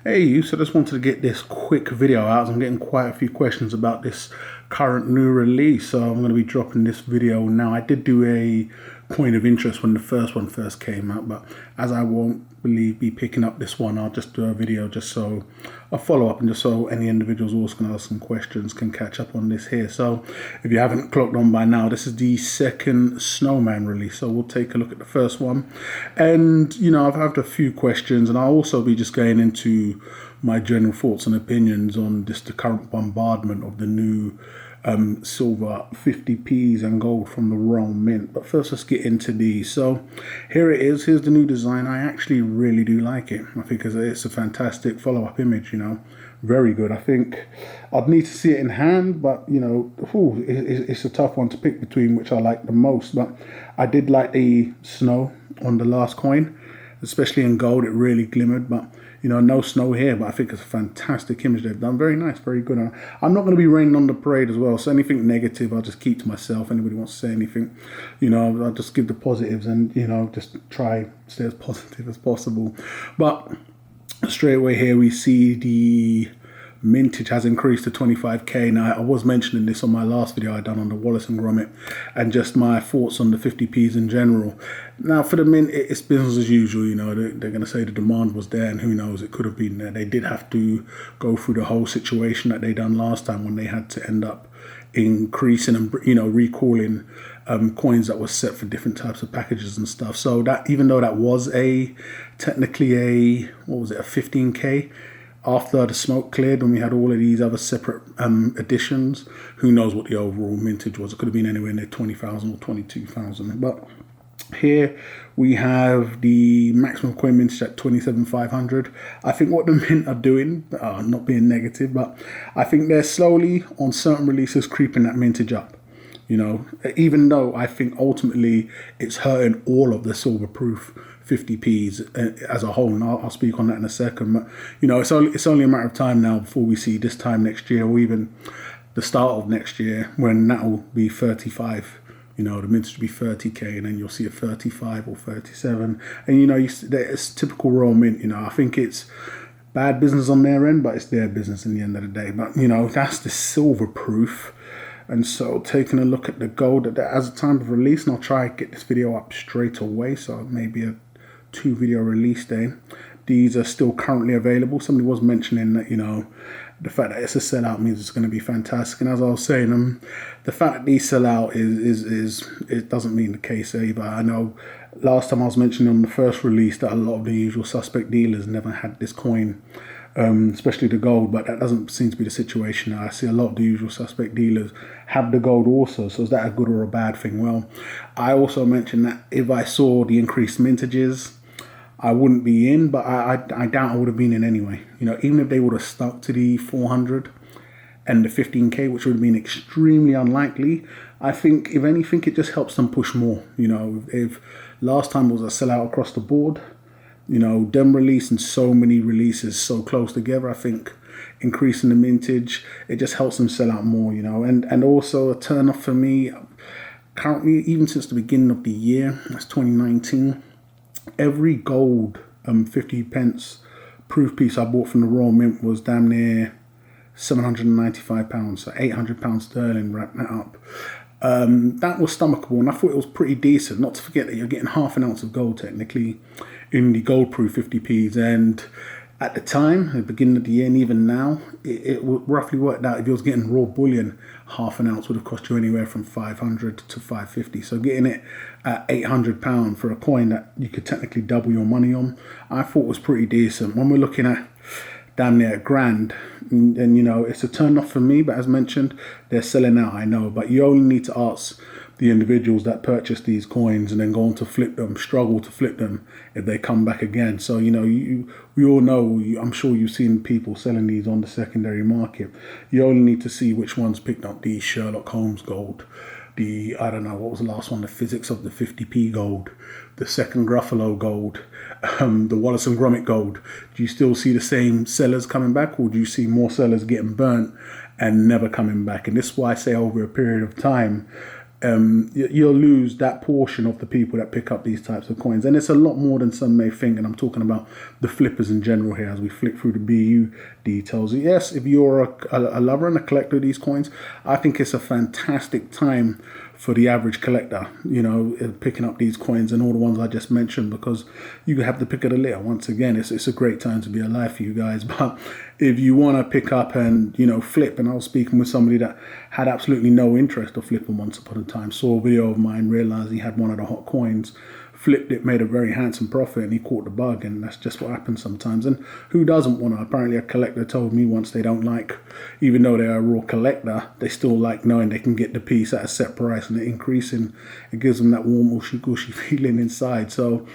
Hey you, so I just wanted to get this quick video out. I'm getting quite a few questions about this current new release, so I'm going to be dropping this video now. I did do a point of interest when the first one first came out, but as I won't be picking up this one, I'll just do a video just so a follow-up and just so any individuals also can ask some questions can catch up on this here. So if you haven't clocked on by now, this is the second Snowman release, so we'll take a look at the first one. And I've had a few questions, and I'll also be just going into my general thoughts and opinions on just the current bombardment of the new silver 50p's and gold from the Royal Mint. But first, let's get into these. So here it is. Here's the new design. I actually really do like it. I think it's a fantastic follow-up image, very good. I think I'd need to see it in hand, but it's a tough one to pick between which I like the most. But I did like the snow on the last coin, especially in gold. It really glimmered, but no snow here, but I think it's a fantastic image they've done. Very nice, very good. I'm not going to be raining on the parade as well, so anything negative I'll just keep to myself. Anybody wants to say anything, I'll just give the positives and, just try stay as positive as possible. But straight away here we see the mintage has increased to 25k. Now I was mentioning this on my last video I done on the Wallace and Gromit and just my thoughts on the 50p's in general. Now for the mint, it's business as usual. They're going to say the demand was there, and who knows, it could have been there. They did have to go through the whole situation that they done last time when they had to end up increasing and recalling coins that were set for different types of packages and stuff. So that, even though that was technically a 15k, after the smoke cleared, when we had all of these other separate additions, who knows what the overall mintage was. It could have been anywhere near 20,000 or 22,000. But here we have the maximum coin mintage at 27,500. I think what the mint are doing, not being negative, but I think they're slowly on certain releases creeping that mintage up. Even though I think ultimately it's hurting all of the silver proof 50p's as a whole, and I'll speak on that in a second. But it's only a matter of time now before we see this time next year, or even the start of next year, when that will be 35. The mintage will be 30k, and then you'll see a 35 or 37. And it's typical Royal Mint. I think it's bad business on their end, but it's their business in the end of the day. But that's the silver proof. And so taking a look at the gold as a time of release, and I'll try to get this video up straight away, so maybe a 2-video release day. These are still currently available. Somebody was mentioning that, the fact that it's a sellout means it's going to be fantastic. And as I was saying, the fact that these sell out is it doesn't mean the case either. I know last time I was mentioning on the first release that a lot of the usual suspect dealers never had this coin, especially the gold, but that doesn't seem to be the situation now. I see a lot of the usual suspect dealers have the gold also, so is that a good or a bad thing? Well, I also mentioned that if I saw the increased mintages, I wouldn't be in, but I doubt I would have been in anyway. Even if they would have stuck to the 400 and the 15k, which would have been extremely unlikely, I think if anything it just helps them push more. If last time was a sellout across the board, them releasing so many releases so close together, I think increasing the mintage, it just helps them sell out more, and also a turn off for me currently, even since the beginning of the year, that's 2019, every gold 50p proof piece I bought from the Royal Mint was damn near £795, so £800 sterling, wrap that up. That was stomachable, and I thought it was pretty decent. Not to forget that you're getting half an ounce of gold technically in the gold proof 50p's, and at the time, at the beginning of the year, and even now, it roughly worked out if you was getting raw bullion, half an ounce would have cost you anywhere from 500 to 550. So getting it at £800 for a coin that you could technically double your money on, I thought was pretty decent. When we're looking at damn near £1,000, and it's a turn off for me, but as mentioned, they're selling out, I know, but you only need to ask the individuals that purchase these coins and then go on to flip them, struggle to flip them if they come back again. So we all know, I'm sure you've seen people selling these on the secondary market. You only need to see which ones picked up the Sherlock Holmes gold, I don't know, what was the last one, the physics of the 50p gold, the second Gruffalo gold, the Wallace and Gromit gold. Do you still see the same sellers coming back, or do you see more sellers getting burnt and never coming back? And this is why I say over a period of time, you'll lose that portion of the people that pick up these types of coins. And it's a lot more than some may think. And I'm talking about the flippers in general here as we flick through the BU details. Yes, if you're a lover and a collector of these coins, I think it's a fantastic time for the average collector, picking up these coins and all the ones I just mentioned, because you have the pick of the litter. Once again, it's a great time to be alive for you guys. But if you want to pick up and, flip, and I was speaking with somebody that had absolutely no interest of flipping once upon a time, saw a video of mine, realized he had one of the hot coins, flipped it, made a very handsome profit, and he caught the bug. And that's just what happens sometimes. And who doesn't want to? Apparently a collector told me once they don't like, even though they're a raw collector, they still like knowing they can get the piece at a set price and it increasing. It gives them that warm gushy feeling inside. So,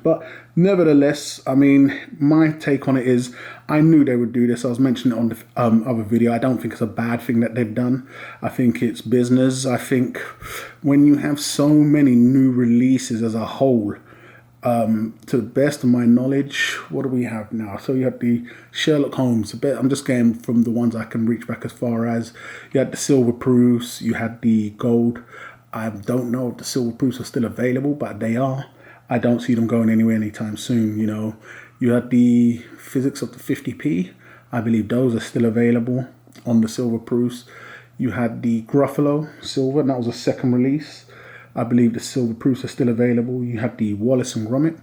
but nevertheless, I mean, my take on it is, I knew they would do this. I was mentioning it on the other video. I don't think it's a bad thing that they've done. I think it's business. I think when you have so many new releases as a whole, to the best of my knowledge, what do we have now? So you have the Sherlock Holmes. I'm just going from the ones I can reach back as far as, you had the silver proofs, you had the gold. I don't know if the silver proofs are still available, but they are. I don't see them going anywhere anytime soon. You had the physics of the 50p. I believe those are still available on the silver proofs. You had the Gruffalo silver, and that was a second release. I believe the silver proofs are still available. You have the Wallace and Gromit,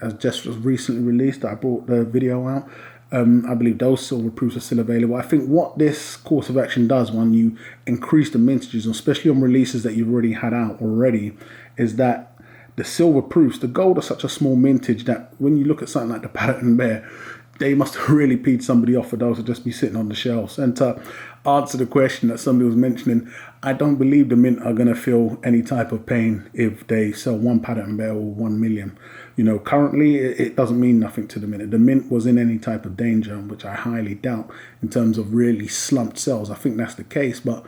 as just was recently released. I brought the video out. I believe those silver proofs are still available. I think what this course of action does when you increase the mintages, especially on releases that you've already had out already, is that the silver proofs, the gold are such a small mintage that when you look at something like the Paddington Bear, they must have really peed somebody off for those to just be sitting on the shelves. And to answer the question that somebody was mentioning, I don't believe the mint are going to feel any type of pain if they sell one Paddington Bear or 1 million. Currently it doesn't mean nothing to the mint. If the mint was in any type of danger, which I highly doubt in terms of really slumped sales, I think that's the case. But,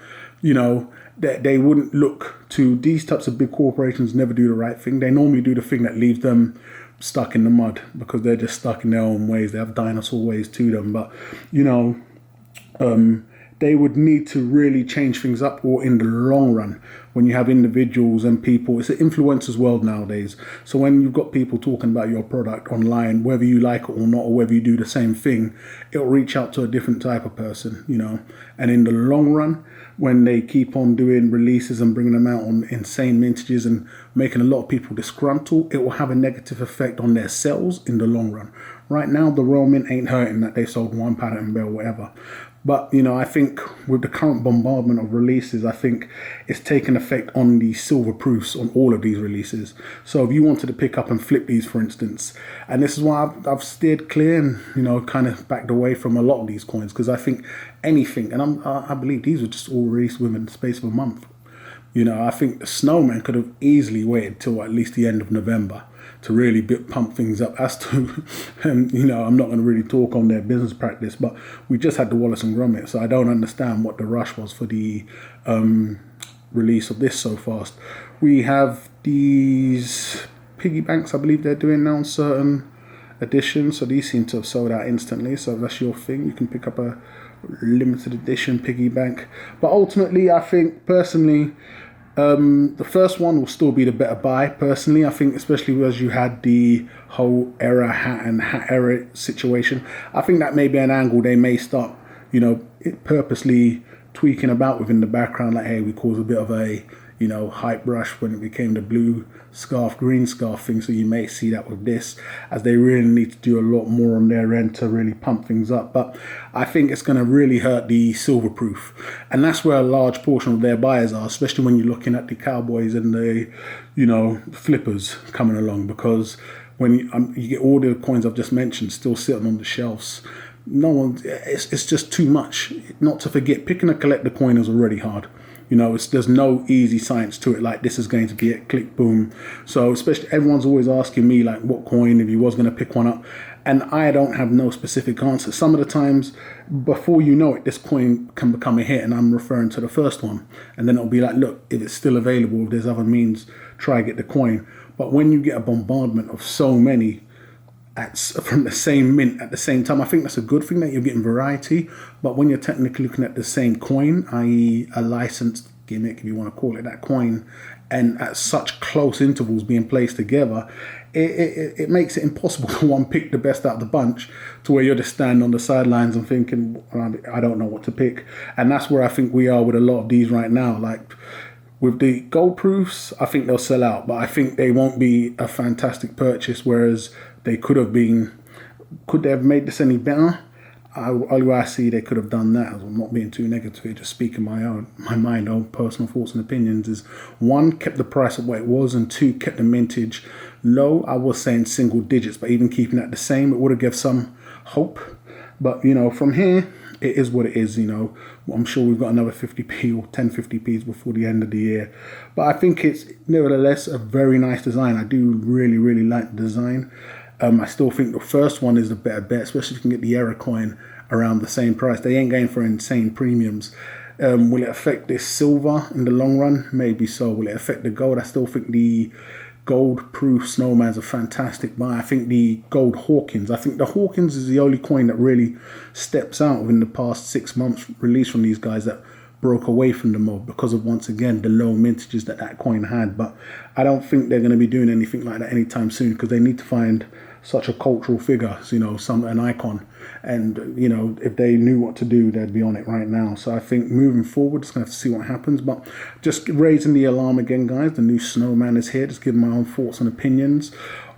they wouldn't look to these types of big corporations, never do the right thing. They normally do the thing that leaves them stuck in the mud because they're just stuck in their own ways. They have dinosaur ways to them. But, they would need to really change things up, or in the long run, when you have individuals and people, it's an influencer's world nowadays. So when you've got people talking about your product online, whether you like it or not, or whether you do the same thing, it'll reach out to a different type of person, And in the long run, when they keep on doing releases and bringing them out on insane mintages and making a lot of people disgruntled, it will have a negative effect on their sales in the long run. Right now, the Royal Mint ain't hurting that they sold one Paddington Bear or whatever. But, I think with the current bombardment of releases, I think it's taken effect on the silver proofs on all of these releases. So if you wanted to pick up and flip these, for instance, and this is why I've steered clear and, kind of backed away from a lot of these coins, because I think anything, and I believe these were just all released within the space of a month. I think the Snowman could have easily waited till at least the end of November to really pump things up. As to, I'm not going to really talk on their business practice, but we just had the Wallace and Gromit, so I don't understand what the rush was for the release of this so fast. We have these piggy banks, I believe they're doing now on certain editions, so these seem to have sold out instantly. So if that's your thing, you can pick up a limited edition piggy bank. But ultimately, I think personally, the first one will still be the better buy, personally. I think especially as you had the whole error hat and hat error situation, I think that may be an angle they may start, purposely tweaking about within the background, like, hey, we caused a bit of a, hype rush when it became the blue scarf, green scarf thing. So you may see that with this, as they really need to do a lot more on their end to really pump things up. But I think it's going to really hurt the silver proof, and that's where a large portion of their buyers are, especially when you're looking at the cowboys and the, flippers coming along, because when you get all the coins I've just mentioned still sitting on the shelves, it's just too much. Not to forget, picking a collector coin is already hard. There's no easy science to it, like this is going to be it, click, boom. So especially everyone's always asking me, like, what coin, if you was going to pick one up, and I don't have no specific answer. Some of the times, before you know it, this coin can become a hit, and I'm referring to the first one, and then it'll be like, look, if it's still available, if there's other means, try get the coin. But when you get a bombardment of so many from the same mint at the same time, I think that's a good thing that you're getting variety. But when you're technically looking at the same coin, i.e. a licensed gimmick, if you want to call it, that coin, and at such close intervals being placed together, it makes it impossible to one pick the best out of the bunch, to where you're just standing on the sidelines and thinking, I don't know what to pick. And that's where I think we are with a lot of these right now. Like with the gold proofs, I think they'll sell out, but I think they won't be a fantastic purchase, whereas they could have been. Could they have made this any better? Only way I see they could have done that, as I'm not being too negative here, just speaking my mind, own personal thoughts and opinions, is one, kept the price at what it was, and two, kept the mintage low. I was saying single digits, but even keeping that the same, it would have given some hope. But, you know, from here, it is what it is, you know. I'm sure we've got another 50p or 10 50p's before the end of the year. But I think it's nevertheless a very nice design. I do really, really like the design. I still think the first one is the better bet, especially if you can get the error coin around the same price. They ain't going for insane premiums. Will it affect this silver in the long run? Maybe so. Will it affect the gold? I still think the gold proof Snowman's a fantastic buy. I think the gold Hawkins, I think the Hawkins is the only coin that really steps out within the past 6 months released from these guys that broke away from the mold because of, once again, the low mintages that coin had. But I don't think they're going to be doing anything like that anytime soon, because they need to find such a cultural figure, you know, an icon. And, you know, if they knew what to do, they'd be on it right now. So I think moving forward, just going to have to see what happens. But just raising the alarm again, guys, the new Snowman is here. Just giving my own thoughts and opinions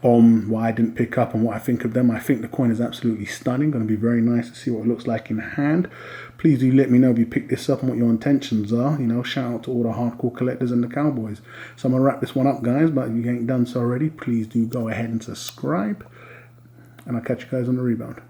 on why I didn't pick up and what I think of them. I think the coin is absolutely stunning. Going to be very nice to see what it looks like in hand. Please do let me know if you picked this up and what your intentions are. You know, shout out to all the hardcore collectors and the cowboys. So I'm going to wrap this one up, guys. But if you ain't done so already, please do go ahead and subscribe. And I'll catch you guys on the rebound.